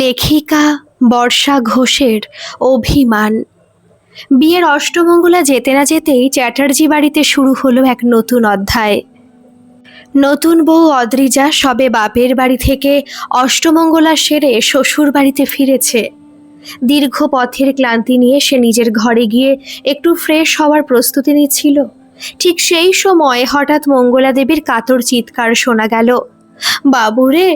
লেখিকা বর্ষা ঘোষের অভিমান। বিয়ের অষ্টমঙ্গলা যেতে না যেতেই চ্যাটার্জি বাড়িতে শুরু হলো এক নতুন অধ্যায়। নতুন বউ অদ্রিজা সবে বাপের বাড়ি থেকে অষ্টমঙ্গলা সেরে শ্বশুর বাড়িতে ফিরেছে। দীর্ঘ পথের ক্লান্তি নিয়ে সে নিজের ঘরে গিয়ে একটু ফ্রেশ হওয়ার প্রস্তুতি নিচ্ছিল। ঠিক সেই সময় হঠাৎ মঙ্গলা দেবীর কাতর চিৎকার শোনা গেল, বাবুরে,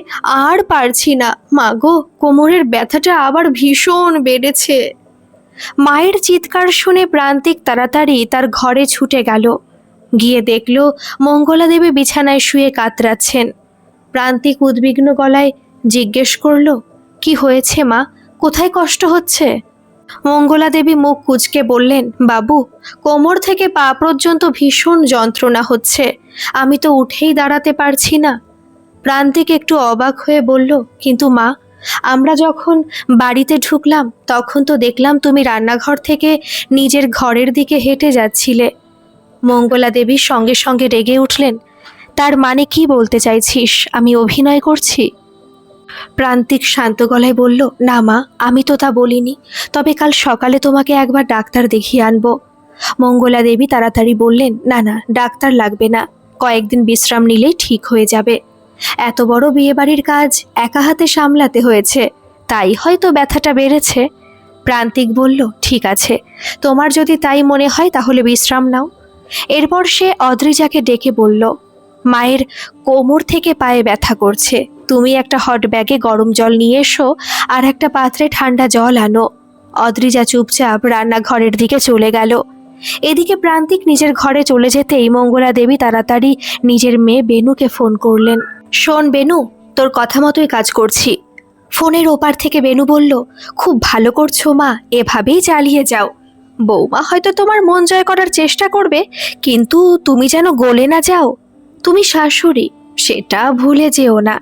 আর পারছি না, মাগো, কোমরের ব্যথাটা আবার ভীষণ বেড়েছে। মায়ের চিৎকার শুনে প্রান্তিক তাড়াতাড়ি তার ঘরে ছুটে গেল। গিয়ে দেখল মঙ্গলা দেবী বিছানায় শুয়ে কাতরাচ্ছেন। প্রান্তিক উদ্বিগ্ন গলায় জিজ্ঞেস করল, কি হয়েছে মা, কোথায় কষ্ট হচ্ছে? মঙ্গলা দেবী মুখ কুঁচকে বললেন, বাবু, কোমর থেকে পা পর্যন্ত ভীষণ যন্ত্রণা হচ্ছে, আমি তো উঠেই দাঁড়াতে পারছি না। প্রান্তিক একটু অবাক হয়ে বলল, কিন্তু মা, আমরা যখন বাড়িতে ঢুকলাম তখন তো দেখলাম তুমি রান্নাঘর থেকে নিজের ঘরের দিকে হেঁটে যাচ্ছিলে। মঙ্গলা দেবী সঙ্গে সঙ্গে রেগে উঠলেন, তার মানে কি বলতে চাইছিস, আমি অভিনয় করছি? প্রান্তিক শান্ত গলায় বলল, না মা, আমি তো তা বলিনি, তবে কাল সকালে তোমাকে একবার ডাক্তার দেখিয়ে আনবো। মঙ্গলা দেবী তাড়াতাড়ি বললেন, না না, ডাক্তার লাগবে না, কয়েকদিন বিশ্রাম নিলেই ঠিক হয়ে যাবে। এত বড় বিয়েবাড়ির কাজ একা হাতে সামলাতে হয়েছে, তাই হয়তো ব্যথাটা বেড়েছে। প্রান্তিক বলল, ঠিক আছে, তোমার যদি তাই মনে হয় তাহলে বিশ্রাম নাও। এরপর সে অদ্রিজাকে ডেকে বলল, মায়ের কোমর থেকে পায়ে ব্যথা করছে, তুমি একটা হট ব্যাগে গরম জল নিয়ে এসো আর একটা পাত্রে ঠান্ডা জল আনো। অদ্রিজা চুপচাপ রান্নাঘরের দিকে চলে গেল। এদিকে প্রান্তিক নিজের ঘরে চলে যেতেই মঙ্গলা দেবী তাড়াতাড়ি নিজের মেয়ে বেনুকে ফোন করলেন। শোন বেনু, তোর কথা মতোই কাজ করছি। ফোনের ওপার থেকে বেনু বলল, খুব ভালো করছো মা, এভাবেই চালিয়ে যাও। বৌমা হয়তো তোমার মন জয় করার চেষ্টা করবে, কিন্তু তুমি যেন গলে না যাও। তুমি শাশুড়ি, সেটা ভুলে যেও না।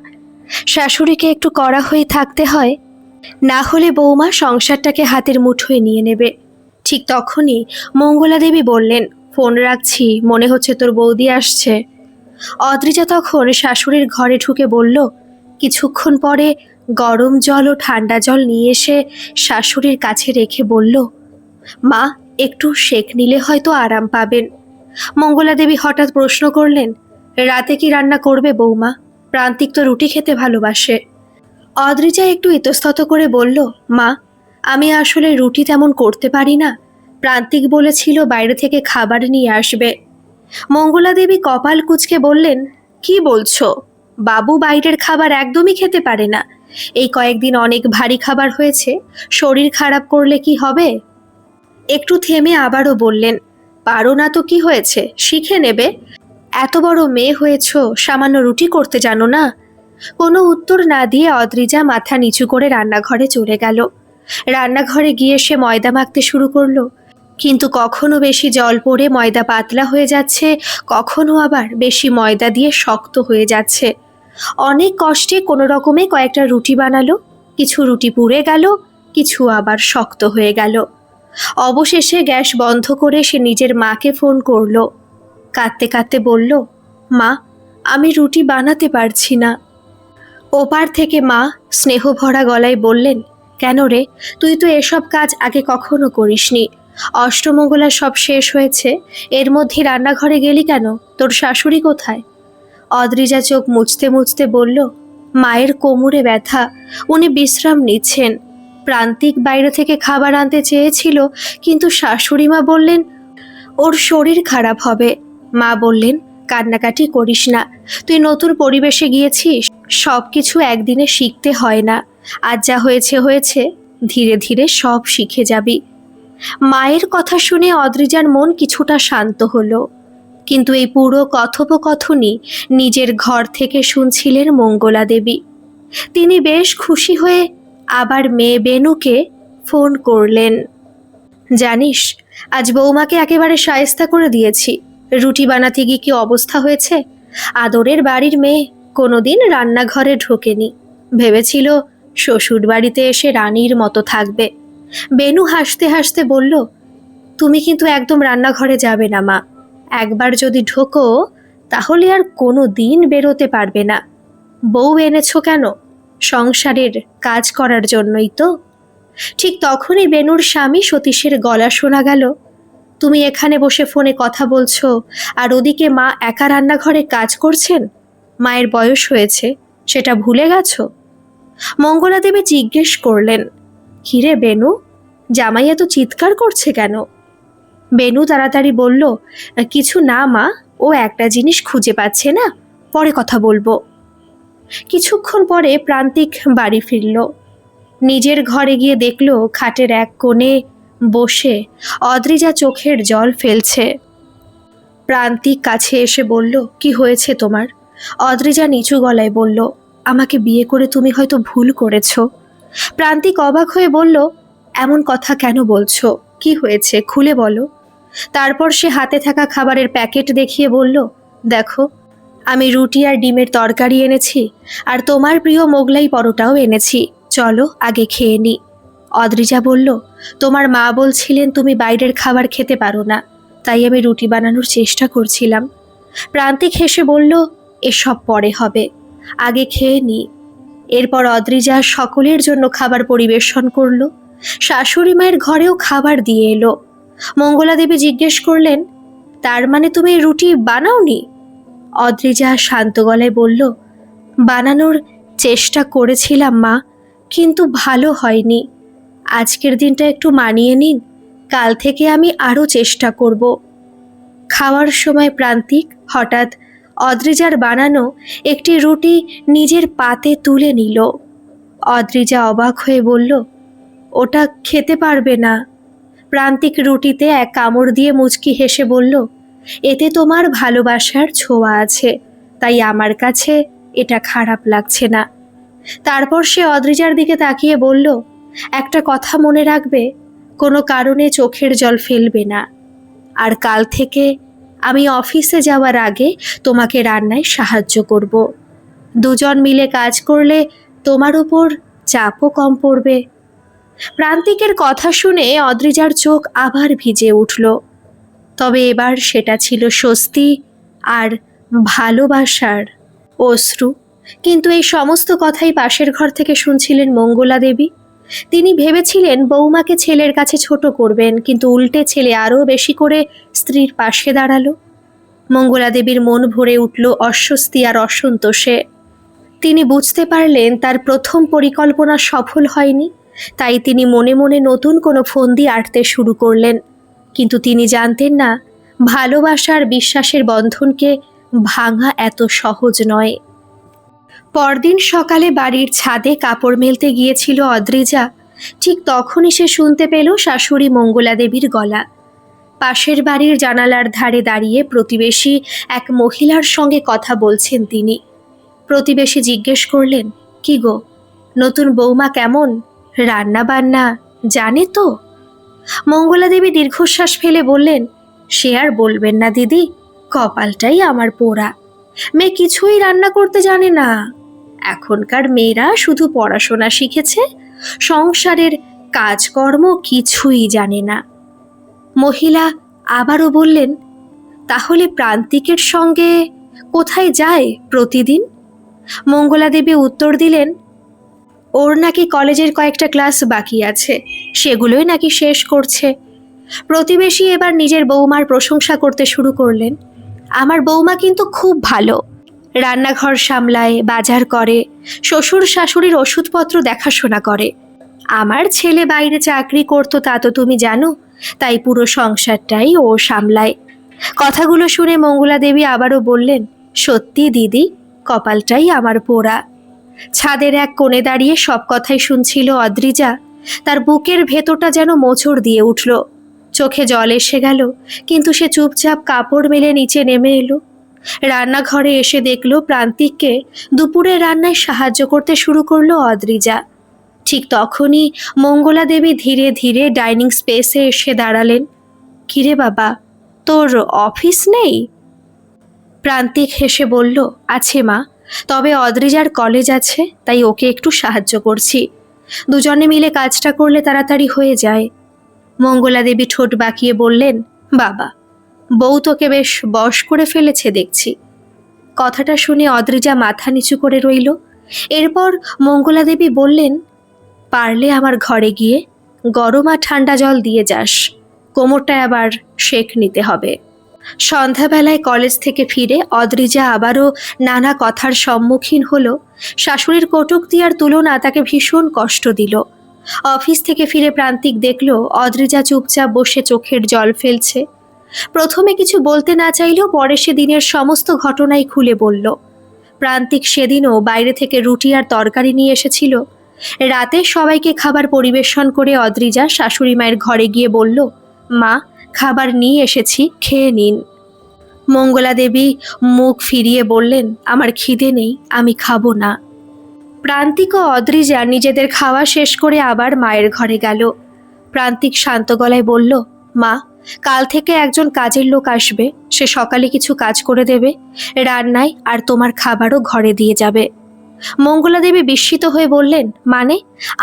শাশুড়িকে একটু কড়া হয়ে থাকতে হয়, না হলে বৌমা সংসারটাকে হাতের মুঠোয় নিয়ে নেবে। ঠিক তখনই মঙ্গলা দেবী বললেন, ফোন রাখছি, মনে হচ্ছে তোর বৌদি আসছে। অদ্রিজা তখন শাশুড়ির ঘরে ঢুকে বলল, কিছুক্ষণ পরে গরম জল ও ঠান্ডা জল নিয়ে এসে শাশুড়ির কাছে রেখে বলল, মা, একটু সেঁক নিলে হয়তো আরাম পাবেন। মঙ্গলা দেবী হঠাৎ প্রশ্ন করলেন, রাতে কি রান্না করবে বৌমা? প্রান্তিক তো রুটি খেতে ভালোবাসে। অদ্রিজা একটু ইতস্তত করে বলল, মা, আমি আসলে রুটি তেমন করতে পারি না, প্রান্তিক বলেছিল বাইরে থেকে খাবার নিয়ে আসবে। মঙ্গলা দেবী কপাল কুঁচকে বললেন, কি বলছো? বাবু বাইরের খাবার একদমই খেতে পারে না, এই কয়েকদিন অনেক ভারী খাবার হয়েছে, শরীর খারাপ করলে কি হবে? একটু থেমে আবারও বললেন, পারো না তো কি হয়েছে, শিখে নেবে। এত বড় মেয়ে হয়েছ, সামান্য রুটি করতে জানো না? কোনো উত্তর না দিয়ে অদ্রিজা মাথা নিচু করে রান্নাঘরে চলে গেল। রান্নাঘরে গিয়ে সে ময়দা মাখতে শুরু করলো, কিন্তু কখনো বেশি জল পড়ে ময়দা পাতলা হয়ে যাচ্ছে, কখনো আবার বেশি ময়দা দিয়ে শক্ত হয়ে যাচ্ছে। অনেক কষ্টে কোনো রকমে কয়েকটা রুটি বানালো, কিছু রুটি পুড়ে গেল, কিছু আবার শক্ত হয়ে গেল। অবশেষে গ্যাস বন্ধ করে সে নিজের মাকে ফোন করলো। কাঁদতে কাঁদতে বলল, মা, আমি রুটি বানাতে পারছি না। ওপার থেকে মা স্নেহভরা গলায় বললেন, কেন রে, তুই তো এসব কাজ আগে কখনো করিসনি। অষ্টমঙ্গলা সব শেষ হয়েছে, এর মধ্যে রান্নাঘরে গেলি কেন? তোর শাশুড়ি কোথায়? অদ্রিজা চোখ মুছতে মুছতে বলল, মায়ের কোমরে ব্যথা, উনি বিশ্রাম নিচ্ছেন। প্রান্তিক বাইরে থেকে খাবার আনতে চেয়েছিল, কিন্তু শাশুড়ি মা বললেন ওর শরীর খারাপ হবে। মা বললেন, কান্নাকাটি করিস না, তুই নতুন পরিবেশে গিয়েছিস, সব কিছু একদিনে শিখতে হয় না। আজ যা হয়েছে হয়েছে, ধীরে ধীরে সব শিখে যাবি। মায়ের কথা শুনে অদ্রিজার মন কিছুটা শান্ত হলো, কিন্তু এই পুরো কথোপকথনই নিজের ঘর থেকে শুনছিলেন মঙ্গলা দেবী। তিনি বেশ খুশি হয়ে আবার মেয়ে বেনুকে ফোন করলেন, জানিস, আজ বৌমাকে একেবারে শায়েস্তা করে দিয়েছি। রুটি বানাতে গিয়ে কি অবস্থা হয়েছে! আদরের বাড়ির মেয়ে কোনোদিন রান্নাঘরে ঢোকেনি, ভেবেছিল শ্বশুর বাড়িতে এসে রানীর মতো থাকবে। বেনু হাসতে হাসতে বলল, তুমি কিন্তু একদম রান্নাঘরে যাবে না মা, একবার যদি ঢোকো তাহলে আর কোনো দিন বেরোতে পারবে না। বউ এনেছো কেন? সংসারের কাজ করার জন্যই তো। ঠিক তখনই বেনুর স্বামী সতীশের গলা শোনা গেল, তুমি এখানে বসে ফোনে কথা বলছো আর ওদিকে মা একা রান্নাঘরে কাজ করছেন। মায়ের বয়স হয়েছে, সেটা ভুলে গেছো? মঙ্গলা দেবী জিজ্ঞেস করলেন, কিরে বেনু, জামাই এত চিৎকার করছে কেন? বেনু তাড়াতাড়ি বলল, কিছু না মা, ও একটা জিনিস খুঁজে পাচ্ছে না, পরে কথা বলবো। কিছুক্ষণ পরে প্রান্তিক বাড়ি ফিরল। নিজের ঘরে গিয়ে দেখল খাটের এক কোণে বসে অদ্রিজা চোখের জল ফেলছে। প্রান্তিক কাছে এসে বলল, কি হয়েছে তোমার? অদ্রিজা নিচু গলায় বলল, আমাকে বিয়ে করে তুমি হয়তো ভুল করেছ। প্রান্তিক অবাক হয়ে বলল, এমন কথা কেন বলছো? কি হয়েছে খুলে বলো। তারপর সে হাতে থাকা খাবারের প্যাকেট দেখিয়ে বলল, দেখো, আমি রুটি আর ডিমের তরকারি এনেছি, আর তোমার প্রিয় মোগলাই পরোটাও এনেছি, চলো আগে খেয়ে নি। অদ্রিজা বলল, তোমার মা বলছিলেন তুমি বাইরের খাবার খেতে পারো না, তাই আমি রুটি বানানোর চেষ্টা করছিলাম। প্রান্তিক হেসে বলল, এসব পরে হবে, আগে খেয়ে নি। এরপর অদ্রিজা সকলের জন্য খাবার পরিবেশন করলো। শাশুড়ি মায়ের ঘরেও খাবার দিয়ে এলো। মঙ্গলা দেবী জিজ্ঞেস করলেন, তার মানে তুমি রুটি বানাওনি? অদ্রিজা শান্ত গলায় বলল, বানানোর চেষ্টা করেছিলাম মা, কিন্তু ভালো হয়নি। আজকের দিনটা একটু মানিয়ে নিন, কাল থেকে আমি আরও চেষ্টা করব। খাওয়ার সময় প্রান্তিক হঠাৎ অদ্রিজার বানানো একটি রুটি নিজের পাতে তুলে নিল। অদ্রিজা অবাক হয়ে বলল, ওটা খেতে পারবে না। প্রান্তিক রুটিতে এক কামড় দিয়ে মুচকি হেসে বলল, এতে তোমার ভালোবাসার ছোঁয়া আছে, তাই আমার কাছে এটা খারাপ লাগছে না। তারপর সে অদ্রিজার দিকে তাকিয়ে বলল, একটা কথা মনে রাখবে, কোনো কারণে চোখের জল ফেলবে না। আর কাল থেকে আমি অফিসে যাওয়ার আগে তোমাকে রান্নায় সাহায্য করব। দুজন মিলে কাজ করলে তোমার উপর চাপও কম পড়বে। প্রান্তিকের কথা শুনে অদ্রিজার চোখ আবার ভিজে উঠল। তবে এবার সেটা ছিল স্বস্তি আর ভালোবাসার অশ্রু। কিন্তু এই সমস্ত কথাই পাশের ঘর থেকে শুনছিলেন মঙ্গলা দেবী। তিনি ভেবেছিলেন বৌমাকে ছেলের কাছে ছোট করবেন, কিন্তু উল্টে ছেলে আরও বেশি করে স্ত্রীর পাশে দাঁড়ালো। মঙ্গলা দেবীর মন ভরে উঠল অস্বস্তি আর অসন্তোষে। তিনি বুঝতে পারলেন তার প্রথম পরিকল্পনা সফল হয়নি, তাই তিনি মনে মনে নতুন কোনো ফন্দি আঁটতে শুরু করলেন। কিন্তু তিনি জানতেন না, ভালোবাসার বিশ্বাসের বন্ধনকে ভাঙা এত সহজ নয়। পরদিন সকালে বাড়ির ছাদে কাপড় মেলতে গিয়েছিল অদ্রিজা। ঠিক তখনই সে শুনতে পেল শাশুড়ি মঙ্গলা দেবীর গলা। পাশের বাড়ির জানালার ধারে দাঁড়িয়ে প্রতিবেশী এক মহিলার সঙ্গে কথা বলছেন তিনি। প্রতিবেশী জিজ্ঞেস করলেন, কি গো, নতুন বৌমা কেমন? রান্না বান্না জানে তো? মঙ্গলা দেবী দীর্ঘশ্বাস ফেলে বললেন, সে আর বলবেন না দিদি, কপালটাই আমার পোড়া। মেয়ে কিছুই রান্না করতে জানে না। এখনকার মেয়েরা শুধু পড়াশোনা শিখেছে, সংসারের কাজকর্ম কিছুই জানে না। মহিলা আবারও বললেন, তাহলে প্রান্তিকের সঙ্গে কোথায় যায় প্রতিদিন? মঙ্গলা দেবী উত্তর দিলেন, ওর নাকি কলেজের কয়েকটা ক্লাস বাকি আছে, সেগুলোই নাকি শেষ করছে। প্রতিবেশী এবার নিজের বৌমার প্রশংসা করতে শুরু করলেন, আমার বৌমা কিন্তু খুব ভালো, রান্নাঘর সামলায়, বাজার করে, শ্বশুর শাশুড়ির ওষুধপত্র দেখাশোনা করে। আমার ছেলে বাইরে চাকরি করতো তা তো তুমি জানো, তাই পুরো সংসারটাই ও সামলায়। কথাগুলো শুনে মঙ্গলা দেবী আবারও বললেন, সত্যি দিদি, কপালটাই আমার পোড়া। ছাদের এক কোণে দাঁড়িয়ে সব কথাই শুনছিল অদ্রিজা। তার বুকের ভেতরটা যেন মোচড় দিয়ে উঠল, চোখে জল এসে গেল, কিন্তু সে চুপচাপ কাপড় মেলে নিচে নেমে এলো। রান্নাঘরে এসে দেখলো প্রান্তিককে দুপুরে রান্নায় সাহায্য করতে শুরু করলো অদ্রিজা। ঠিক তখনই মঙ্গলা দেবী ধীরে ধীরে ডাইনিং স্পেসে এসে দাঁড়ালেন। কিরে বাবা, তোর অফিস নেই? প্রান্তিক হেসে বলল, আছে মা, তবে অদ্রিজার কলেজ আছে, তাই ওকে একটু সাহায্য করছি। দুজনে মিলে কাজটা করলে তাড়াতাড়ি হয়ে যায়। মঙ্গলা দেবী ঠোঁট বাঁকিয়ে বললেন, বাবা, বউ তোকে বেশ বশ করে ফেলেছে দেখছি। কথাটা শুনে অদ্রিজা মাথা নিচু করে রইল। এরপর মঙ্গলা দেবী বললেন, পারলে আমার ঘরে গিয়ে গরম আর ঠান্ডা জল দিয়ে যাস, কোমরটায় আবার সেঁক নিতে হবে। সন্ধ্যাবেলায় কলেজ থেকে ফিরে অদ্রিজা আবারও নানা কথার সম্মুখীন হলো। শাশুড়ির কটূক্তি আর তুলনা তাকে ভীষণ কষ্ট দিল। অফিস থেকে ফিরে প্রান্তিক দেখল অদ্রিজা চুপচাপ বসে চোখের জল ফেলছে। প্রথমে কিছু বলতে না চাইলেও পরে সে দিনের সমস্ত ঘটনাই খুলে বলল। প্রান্তিক সেদিনও বাইরে থেকে রুটি আর তরকারি নিয়ে এসেছিল। রাতে সবাইকে খাবার পরিবেশন করে অদ্রিজা শাশুড়ি মায়ের ঘরে গিয়ে বলল, মা, খাবার নিয়ে এসেছি, খেয়ে নিন। মঙ্গলা দেবী মুখ ফিরিয়ে বললেন, আমার খিদে নেই, আমি খাবো না। প্রান্তিক ও অদ্রিজা নিজেদের খাওয়া শেষ করে আবার মায়ের ঘরে গেল। প্রান্তিক শান্ত গলায় বলল, মা, কাল থেকে একজন কাজের লোক আসবে, সে সকালে কিছু কাজ করে দেবে, রান্নায় আর তোমার খাবারও ঘরে দিয়ে যাবে। মঙ্গলা দেবী বিস্মিত হয়ে বললেন, মানে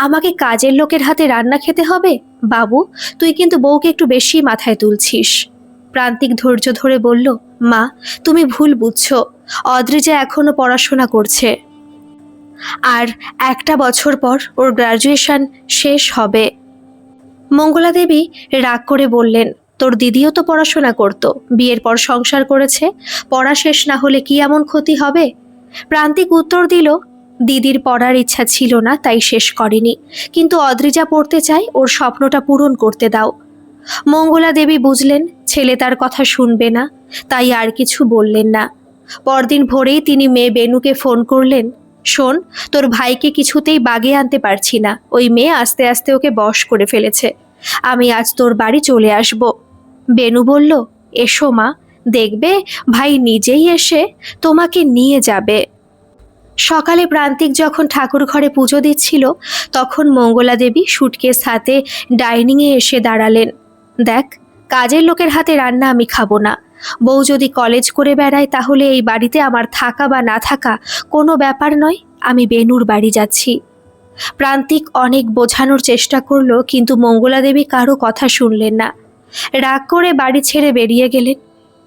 আমাকে কাজের লোকের হাতে রান্না খেতে হবে? বাবু, তুই কিন্তু বউকে একটু বেশি মাথায় তুলছিস। প্রান্তিক ধৈর্য ধরে বলল, মা, তুমি ভুল বুঝছো, অদ্রিজা এখনো পড়াশোনা করছে, আর একটা বছর পর ওর গ্রাজুয়েশন শেষ হবে। মঙ্গলা দেবী রাগ করে বললেন, তোর দিদিও তো পড়াশোনা করতো, বিয়ের পর সংসার করেছে, পড়া শেষ না হলে কি এমন ক্ষতি হবে? প্রান্তিক উত্তর দিল, দিদির পড়ার ইচ্ছা ছিল না তাই শেষ করেনি, কিন্তু অদ্রিজা পড়তে চায়, ওর স্বপ্নটা পূরণ করতে দাও। মঙ্গলা দেবী বুঝলেন ছেলে তার কথা শুনবে না, তাই আর কিছু বললেন না। পরদিন ভোরেই তিনি মেয়ে বেনুকে ফোন করলেন, শোন, তোর ভাইকে কিছুতেই বাগে আনতে পারছি না, ওই মেয়ে আস্তে আস্তে ওকে বশ করে ফেলেছে, আমি আজ তোর বাড়ি চলে আসব। বেনু বলল, এসো মা, দেখবে ভাই নিজেই এসে তোমাকে নিয়ে যাবে। সকালে প্রান্তিক যখন ঠাকুর ঘরে পুজো দিচ্ছিল, তখন মঙ্গলা দেবী সুটকেস হাতে ডাইনিংয়ে এসে দাঁড়ালেন। দেখ, কাজের লোকের হাতে রান্না আমি খাবো না। বউ যদি কলেজ করে বেড়ায় তাহলে এই বাড়িতে আমার থাকা বা না থাকা কোনো ব্যাপার নয়, আমি বেনুর বাড়ি যাচ্ছি। প্রান্তিক অনেক বোঝানোর চেষ্টা করলো, কিন্তু মঙ্গলা দেবী কারো কথা শুনলেন না। রাগ করে বাড়ি ছেড়ে বেরিয়ে গেলেন।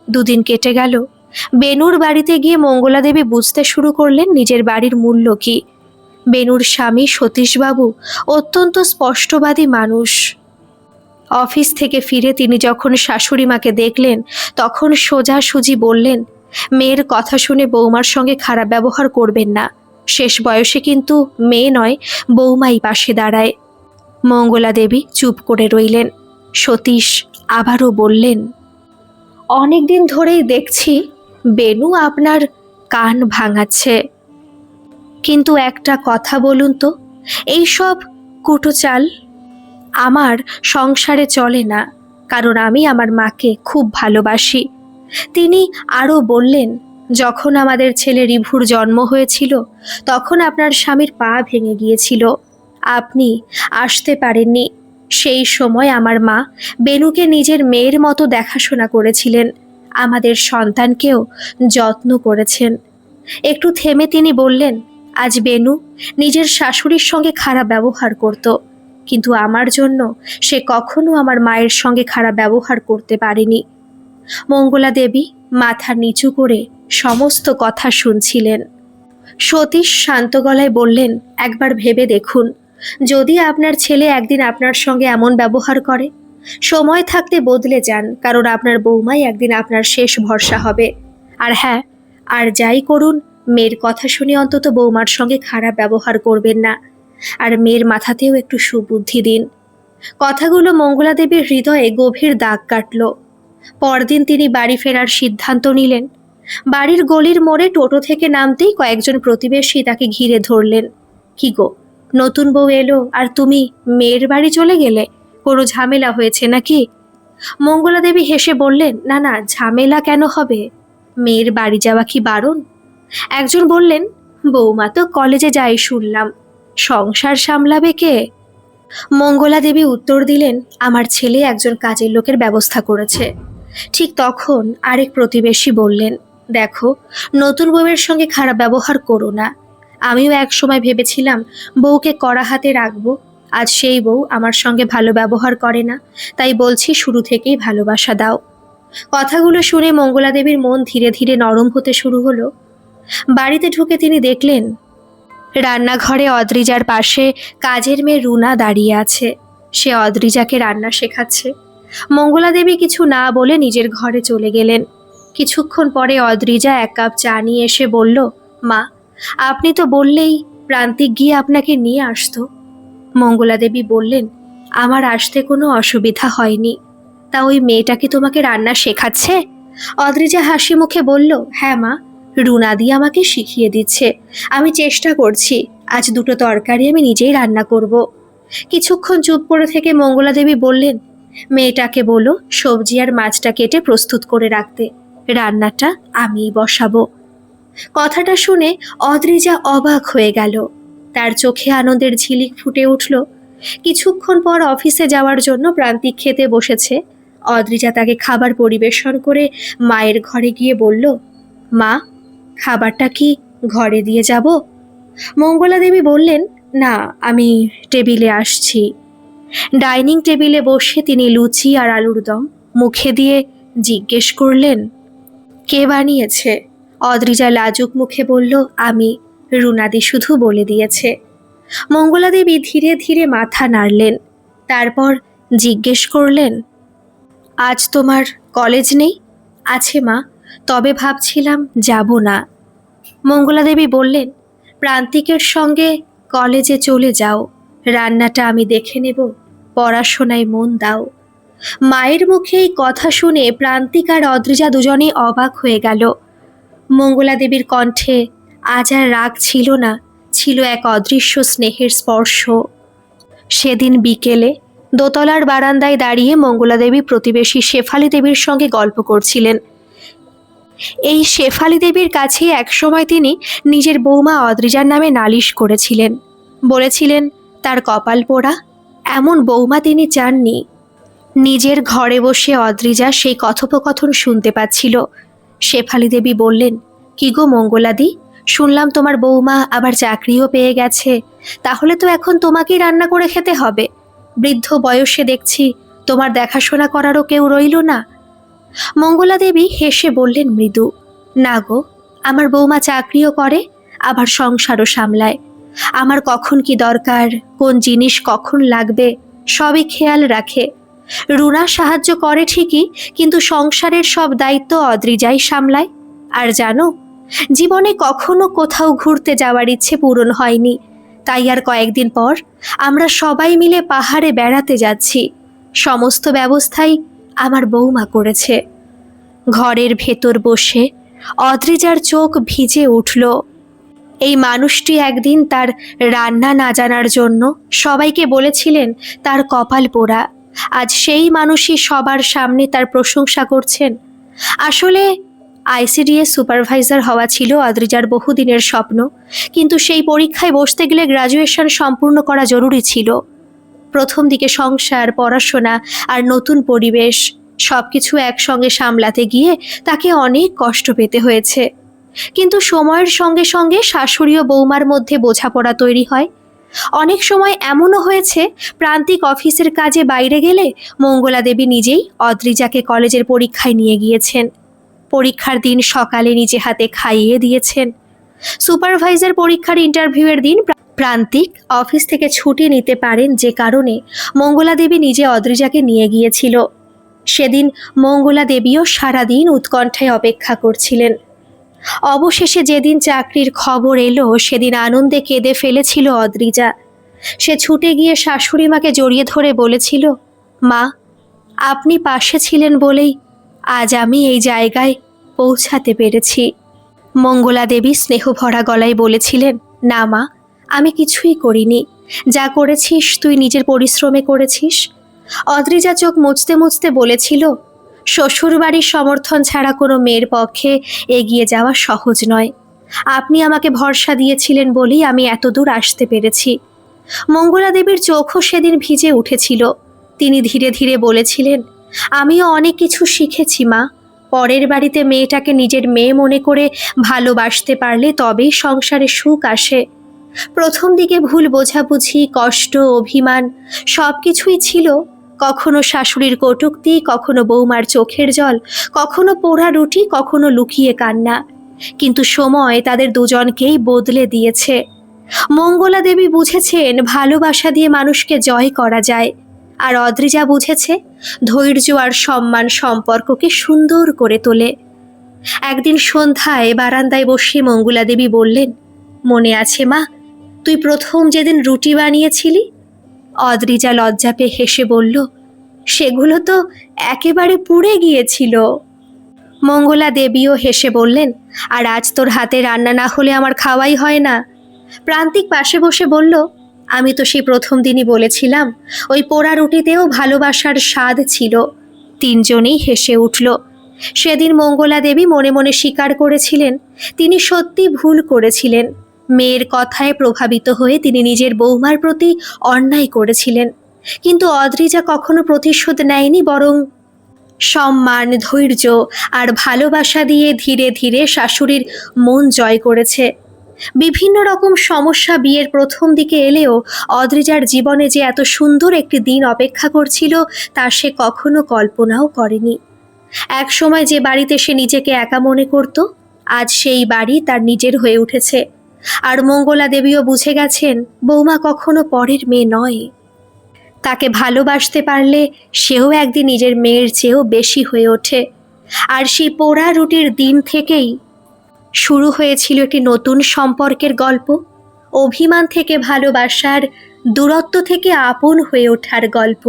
দুদিন কেটে গেল। বেনুর বাড়িতে গিয়ে মঙ্গলা দেবী বুঝতে শুরু করলেন নিজের বাড়ির মূল্য কি। বেনুর স্বামী সতীশবাবু অত্যন্ত স্পষ্টবাদী মানুষ। অফিস থেকে ফিরে তিনি যখন শাশুড়ি মাকে দেখলেন, তখন সোজাসুজি বললেন, মেয়ের কথা শুনে বৌমার সঙ্গে খারাপ ব্যবহার করবেন না, শেষ বয়সে কিন্তু মেয়ে নয়, বৌমাই পাশে দাঁড়ায়। মঙ্গলা দেবী চুপ করে রইলেন। সতীশ আবারও বললেন, অনেকদিন ধরেই দেখছি বেনু আপনার কান ভাঙাচ্ছে, কিন্তু একটা কথা বলুন তো, এইসব কুটো চাল আমার সংসারে চলে না, কারণ আমি আমার মাকে খুব ভালোবাসি। তিনি আরও বললেন, যখন আমাদের ছেলে রিভুর জন্ম হয়েছিল তখন আপনার স্বামীর পা ভেঙে গিয়েছিল, আপনি আসতে পারেননি। সেই সময় আমার মা বেনুকে নিজের মেয়ের মতো দেখাশোনা করেছিলেন, আমাদের সন্তানকেও যত্ন করেছেন। একটু থেমে তিনি বললেন, আজ বেনু নিজের শাশুড়ির সঙ্গে খারাপ ব্যবহার করত, কিন্তু আমার জন্য সে কখনো আমার মায়ের সঙ্গে খারাপ ব্যবহার করতে পারেনি। মঙ্গলা দেবী মাথা নিচু করে সমস্ত কথা শুনছিলেন। সতীশ শান্ত গলায় বললেন, একবার ভেবে দেখুন, যদি আপনার ছেলে একদিন আপনার সঙ্গে এমন ব্যবহার করে, সময় থাকতে বদলে যান, কারণ আপনার বৌমাই একদিন আপনার শেষ ভরসা হবে। আর হ্যাঁ, আর যাই করুন, মেয়ের কথা শুনে অন্তত বৌমার সঙ্গে খারাপ ব্যবহার করবেন না, আর মেয়ের মাথাতেও একটু সুবুদ্ধি দিন। কথাগুলো মঙ্গলা দেবীর হৃদয়ে গভীর দাগ কাটল। পরদিন তিনি বাড়ি ফেরার সিদ্ধান্ত নিলেন। বাড়ির গলির মোড়ে টোটো থেকে নামতেই কয়েকজন প্রতিবেশী তাকে ঘিরে ধরলেন। কি গো, নতুন বউ এলো আর তুমি মেয়ের বাড়ি চলে গেলে, কোনো ঝামেলা হয়েছে নাকি? মঙ্গলা দেবী হেসে বললেন, না না, ঝামেলা কেন হবে, মেয়ের বাড়ি যাওয়া কি বারণ? একজন বললেন, বৌমা তো কলেজে যায় শুনলাম, সংসার সামলাবে কে? মঙ্গলা দেবী উত্তর দিলেন, আমার ছেলে একজন কাজের লোকের ব্যবস্থা করেছে। ঠিক তখন আরেক প্রতিবেশী বললেন, দেখো, নতুন বউয়ের সঙ্গে খারাপ ব্যবহার করো না, আমিও এক সময় ভেবেছিলাম বউকে কড়া হাতে রাখবো, আজ সেই বউ আমার সঙ্গে ভালো ব্যবহার করে না, তাই বলছি শুরু থেকেই ভালোবাসা দাও। কথাগুলো শুনে মঙ্গলা দেবীর মন ধীরে ধীরে নরম হতে শুরু হলো। বাড়িতে ঢুকে তিনি দেখলেন রান্নাঘরে অদ্রিজার পাশে কাজের মেয়ে রুনা দাঁড়িয়ে আছে। সে অদ্রিজাকে রান্না শেখাচ্ছে। মঙ্গলা দেবী কিছু না বলে নিজের ঘরে চলে গেলেন। কিছুক্ষণ পরে অদ্রিজা এক কাপ চা নিয়ে এসে বলল, মা, আপনি তো বললেই প্রান্তিক গিয়ে আপনাকে নিয়ে আসতো। মঙ্গলা দেবী বললেন, আমার আসতে কোনো অসুবিধা হয়নি। তা ওই মেয়েটাকে তোমাকে রান্না শেখাচ্ছে? অদ্রিজা হাসি মুখে বলল, হ্যাঁ মা, রুনা দিয়ে আমাকে শিখিয়ে দিচ্ছে। আমি চেষ্টা করছি আজ দুটো তরকারি আমি নিজেই রান্না করব। কিছুক্ষণ চুপ করে থেকে মঙ্গলা দেবী বললেন, মেয়েটাকে বলো সবজি আর মাছটা কেটে প্রস্তুত করে রাখতে, রান্নাটা আমিই বসাবো। কথাটা শুনে অদ্রিজা অবাক হয়ে গেল। তার চোখে আনন্দের ঝিলিক ফুটে উঠল। কিছুক্ষণ পর অফিসে যাওয়ার জন্য প্রান্তিক খেতে বসেছে। অদ্রিজা তাকে খাবার পরিবেশন করে মায়ের ঘরে গিয়ে বলল, মা, খাবারটা কি ঘরে দিয়ে যাব? মঙ্গলা দেবী বললেন, না, আমি টেবিলে আসছি। ডাইনিং টেবিলে বসে তিনি লুচি আর আলুর দম মুখে দিয়ে জিজ্ঞেস করলেন, কে বানিয়েছে? অদ্রিজা লাজুক মুখে বলল, আমি। রুনাদি শুধু বলে দিয়েছে। মঙ্গলা দেবী ধীরে ধীরে মাথা নাড়লেন। তারপর জিজ্ঞেস করলেন, আজ তোমার কলেজ নেই? আছে মা, তবে ভাবছিলাম যাব না। মঙ্গলা দেবী বললেন, প্রান্তিকের সঙ্গে কলেজে চলে যাও, রান্নাটা আমি দেখে নেব, পড়াশোনায় মন দাও। মায়ের মুখে এই কথা শুনে প্রান্তিক আর অদ্রিজা দুজনেই অবাক হয়ে গেল। মঙ্গলা দেবীর কণ্ঠে আজ আর রাগ ছিল না, ছিল এক অদৃশ্য স্নেহের স্পর্শ। সেদিন বিকেলে দোতলার বারান্দায় দাঁড়িয়ে মঙ্গলা দেবী প্রতিবেশী শেফালি দেবীর সঙ্গে গল্প করছিলেন। এই শেফালি দেবীর কাছে একসময় তিনি নিজের বৌমা অদ্রিজার নামে নালিশ করেছিলেন। বলেছিলেন তার কপাল পোড়া, এমন বৌমা তিনি চাননি। নিজের ঘরে বসে অদ্রিজা সেই কথোপকথন শুনতে পাচ্ছিল। শেফালি দেবী বললেন, কি গো মঙ্গলাদি, শুনলাম তোমার বৌমা আবার চাকরিও পেয়ে গেছে, তাহলে তো এখন তোমাকেই রান্না করে খেতে হবে। বৃদ্ধ বয়সে দেখছি তোমার দেখাশোনা করারও কেউ রইল না। মঙ্গলা দেবী হেসে বললেন মৃদু, না গো, আমার বৌমা চাকরিও করে আবার সংসারও সামলায়। আমার কখন কি দরকার, কোন জিনিস কখন লাগবে সবই খেয়াল রাখে। রুনা সাহায্য করে ঠিকই, কিন্তু সংসারের সব দায়িত্ব অদ্রিজাই সামলায়। আর জানো, জীবনে কখনো কোথাও ঘুরতে যাওয়ার ইচ্ছে পূরণ হয়নি, তাই আর কয়েকদিন পর আমরা সবাই মিলে পাহাড়ে বেড়াতে যাচ্ছি। সমস্ত ব্যবস্থাই আমার বৌমা করেছে। ঘরের ভেতর বসে অদ্রিজার চোখ ভিজে উঠল। এই মানুষটি একদিন তার রান্না না জানার জন্য সবাইকে বলেছিলেন তার কপাল পোড়া, আজ সেই মানুষই সবার সামনে তার প্রশংসা করছেন। আসলে আইসিডিএস সুপারভাইজার হওয়া ছিল অদ্রিজার বহুদিনের স্বপ্ন, কিন্তু সেই পরীক্ষায় বসতে গেলে গ্র্যাজুয়েশন সম্পূর্ণ করা জরুরি ছিল। প্রথম দিকে সংসার, পড়াশোনা আর নতুন পরিবেশ সবকিছু একসঙ্গে সামলাতে গিয়ে তাকে অনেক কষ্ট পেতে হয়েছে। কিন্তু সময়ের সঙ্গে সঙ্গে শাশুড়ি ও বৌমার মধ্যে বোঝাপড়া তৈরি হয়। অনেক সময় এমনও হয়েছে প্রান্তিক অফিসের কাজে বাইরে গেলে মঙ্গলা দেবী নিজেই অদ্রিজাকে কলেজের পরীক্ষায় নিয়ে গিয়েছেন। পরীক্ষার দিন সকালে নিজে হাতে খাইয়ে দিয়েছেন। সুপারভাইজার পরীক্ষার ইন্টারভিউয়ের দিন প্রান্তিক অফিস থেকে ছুটি নিতে পারেন, যে কারণে মঙ্গলা দেবী নিজে অদ্রিজাকে নিয়ে গিয়েছিল। সেদিন মঙ্গলা দেবীও সারাদিন উৎকণ্ঠায় অপেক্ষা করছিলেন। অবশেষে যেদিন চাকরির খবর এলো সেদিন আনন্দে কেঁদে ফেলেছিল অদ্রিজা। সে ছুটে গিয়ে শাশুড়ি মাকে জড়িয়ে ধরে বলেছিল, মা, আপনি পাশে ছিলেন বলেই আজ আমি এই জায়গায় পৌঁছাতে পেরেছি। মঙ্গলা দেবী স্নেহভরা গলায় বলেছিলেন, না মা, আমি কিছুই করিনি, যা করেছিস তুই নিজের পরিশ্রমে করেছিস। অদ্রিজা চোখ মুছতে মুছতে বলেছিল, শ্বশুরবাড়ির সমর্থন ছাড়া কোনো মেয়ের পক্ষে এগিয়ে যাওয়া সহজ নয়। আপনি আমাকে ভরসা দিয়েছিলেন বলেই আমি এতদূর আসতে পেরেছি। মঙ্গলা দেবীর চোখও সেদিন ভিজে উঠেছিল। তিনি ধীরে ধীরে বলেছিলেন, আমিও অনেক কিছু শিখেছি মা। পরের বাড়িতে মেয়েটাকে নিজের মেয়ে মনে করে ভালোবাসতে পারলে তবেই সংসারে সুখ আসে। প্রথম দিকে ভুল বোঝাবুঝি, কষ্ট, অভিমান সব কিছুই ছিল। কখনো শাশুড়ির কটূক্তি, কখনো বৌমার চোখের জল, কখনো পোড়া রুটি, কখনো লুকিয়ে কান্না। কিন্তু সময় তাদের দুজনকেই বদলে দিয়েছে। মঙ্গলা দেবী বুঝেছেন ভালোবাসা দিয়ে মানুষকে জয় করা যায়, আর অদ্রিজা বুঝেছে ধৈর্য আর সম্মান সম্পর্ককে সুন্দর করে তোলে। একদিন সন্ধ্যায় বারান্দায় বসে মঙ্গলা দেবী বললেন, মনে আছে মা, তুই প্রথম যেদিন রুটি বানিয়েছিলি? অদ্রিজা লজ্জা পেয়ে হেসে বলল, সেগুলো তো একেবারে পুড়ে গিয়েছিল। মঙ্গলা দেবীও হেসে বললেন, আর আজ তোর হাতে রান্না না হলে আমার খাওয়াই হয় না। প্রান্তিক পাশে বসে বলল, আমি তো সেই প্রথম দিনই বলেছিলাম ওই পোড়া রুটিতেও ভালোবাসার স্বাদ ছিল। তিনজনেই হেসে উঠল। সেদিন মঙ্গলা দেবী মনে মনে স্বীকার করেছিলেন তিনি সত্যি ভুল করেছিলেন। মেয়ের কথায় প্রভাবিত হয়ে তিনি নিজের বৌমার প্রতি অন্যায় করেছিলেন। কিন্তু অদ্রিজা কখনো প্রতিশোধ নেয়নি, বরং সম্মান, ধৈর্য আর ভালোবাসা দিয়ে ধীরে ধীরে শাশুড়ির মন জয় করেছে। বিভিন্ন রকম সমস্যা বিয়ের প্রথম দিকে এলেও অদ্রিজার জীবনে যে এত সুন্দর একটি দিন অপেক্ষা করছিল তা সে কখনো কল্পনাও করেনি। এক সময় যে বাড়িতে সে নিজেকে একা মনে করত, আজ সেই বাড়ি তার নিজের হয়ে উঠেছে। আর মঙ্গলা দেবীও বুঝে গেছেন বৌমা কখনো পরের মেয়ে নয়। তাকে ভালোবাসতে পারলে সেও একদিন নিজের মেয়ের চেয়েও বেশি হয়ে ওঠে। আর সেই পোড়া রুটির দিন থেকেই শুরু হয়েছিল একটি নতুন সম্পর্কের গল্প। অভিমান থেকে ভালোবাসার, দূরত্ব থেকে আপন হয়ে ওঠার গল্প।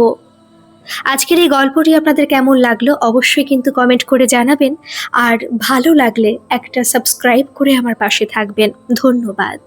আজকের এই গল্পটি আপনাদের কেমন লাগলো অবশ্যই কিন্তু কমেন্ট করে জানাবেন। আর ভালো লাগলে একটা সাবস্ক্রাইব করে আমার পাশে থাকবেন। ধন্যবাদ।